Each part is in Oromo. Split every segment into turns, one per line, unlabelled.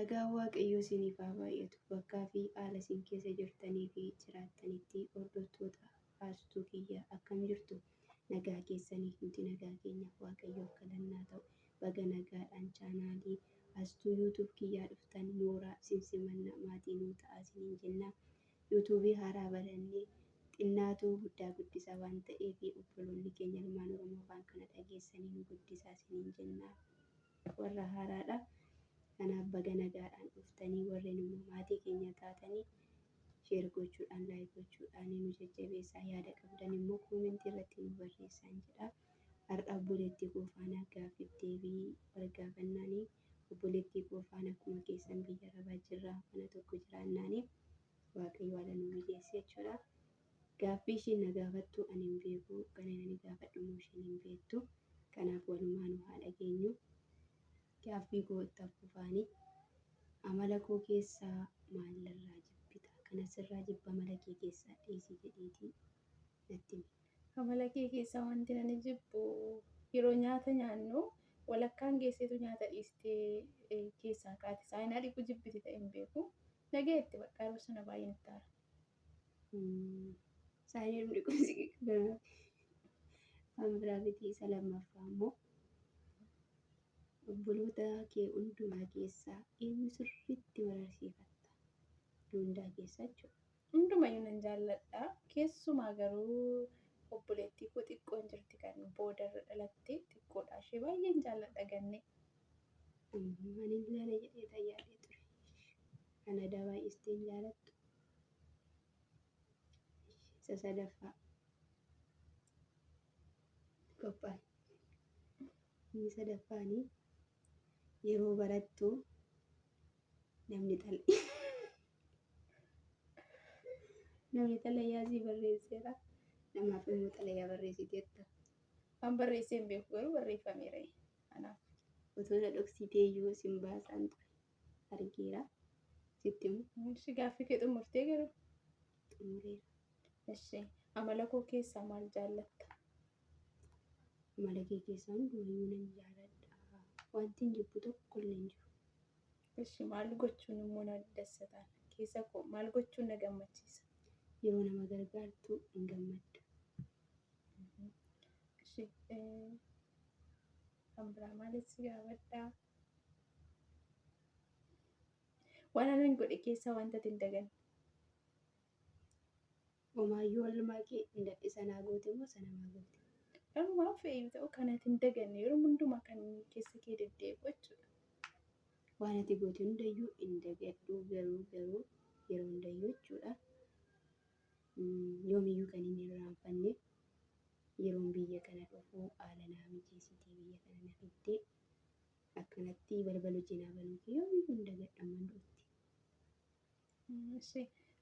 Nagaa Waaqayyoo isiniif haa baay'atu. Bakkaa fi haala isin keessa jirtanii fi jiraattanitti hordoftoota haastuu kiyyaa akkam jirtu? Nagaa keessanii nuti nagaa keenya Waaqayyoof kadhannaa ta'u. Baga nagaadhaan chaanaalii haastuu YouTube kiyyaa dhuftan nooraa simsimanna maatii nuu ta'a isiniin jenna. YouTubii haaraa banannee xinnaatuu guddaa guddisaa waan ta'eef obboloonni keenya ilmaan Oromoo afaan kana dhageessanii nu guddisaa isiniin jenna. Warra haaraadha. Kanaaf baga nagaadhaan dhuftanii warreen immoo maatii keenya taatanii sheer gochuudhaan laayik gochuudhaan nu jajjabeessaa, yaada qabdan immoo koomentii irratti nu barreessaa jedha. Har'a obboleettii koo faana gaaffiif deebii wal gaafannaanii obboleettii koo faana akkuma keessan biyya arabaa jirra mana tokko jiraannaanii Waaqayyo haala nu mijeesse jechuudha. Gaaffii ishiin na gaafattu ani hin beeku, kan inni gaafadhu immoo isheen hin beektu. Kanaaf walumaa nu haa dhageenyu. Gaaffii koo itti fufaanii amala koo keessaa maalirraa jibbita? Kana sirraa jibba amala kee keessaa dhiisii jedhiitii natti himi.
Amala kee keessaa wanti ani jibbu yeroo nyaata nyaannu walakkaan geesseetu nyaata dhiistee keessaa kaati. Saayinaa dhiquu jibbiti ta'e hin beeku. Nageetti bakka yeroo sana baay'ee nutti aara.
Saayinaa dhiquu si kan biraa miti. Isa lammaffaa immoo obboloota kee hundumaa keessaa eenyu sirriitti mararsiifatta? Hundaa keessa jechuudha.
Hundumayyuu nan jaalladha. Keessumaa garuu obboleettii koo xiqqoon jirti kan boodarra dhalatte xiqqoodha. Ishee baay'een jaalladha ganne.
Ani ilaala jedhee tayyaalee ture. Kana baay'istee hin jaalattu. Isa sadaffaa qophaa'e. Inni sadaffaanii yeroo barattu namni xalayaa si barreesseera. Namaaf immoo xalayaa barreessiteetta.
Kan barreessee hin beeku garuu barreeffameera. Kanaaf
otoo na dhoksitee iyyuu sin baasaan ture. Argeera. Sitti immoo
ishee gaaffii kee xumurtee garuu
xumureera.
ishee amala koo keessaa maal jaallatta?
Amala kee keessaa hundumayyuu nan jaalladha. Wanti hin jibbu tokko illee hin jiru.
Ishee maal gochuun immoo na dassataan? Keessa koo maal gochuun na gammachiisa?
Yeroo nama gargaartu hin gammadda.
Ishee kan biraa maalis gaafadhaa? Waan ani godhe keessaa wanta ati hin daganne.
Homaayyuu walumaa kee hin dadhisa naa goote immoo sana maa goote?
Walumaa fe'ii ta'u kan ati hin daganne yeroo hundumaa kan keessa kee deddeebi'u jechuudha.
Waan ati goote hundayyuu hin dagadhu garuu yeroo hundayyuu jechuudha. Yoomiyyuu kan hin irraanfanne yeroon biyya kana dhufu haala naa mijeessitee biyya kana na fiddee akkanatti balbala cinaa banuuti yoomiyyuu hin dagadhaman dhufti.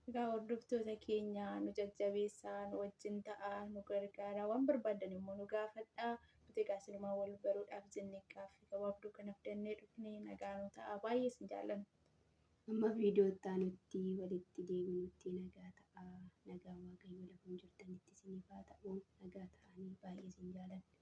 Egaa hordoftoota keenya nu jajjabeessaa, nu wajjin ta'aa, nu gargaaraa, waan barbaadan immoo nu gaafadhaa. Nuti egaa silumaa wal baruudhaaf jennee gaaffii gabaabduu kanaaf dannee dhufnee nagaa nu ta'aa. Baay'ee sin jaalladha.
Amma viidiyoo itti aanutti walitti deebinutti nagaa ta'aa. Nagaa Waaqayyo lafa jirtanitti isiniif haa ta'u. Nagaa ta'anii baay'ee sin jaalladha.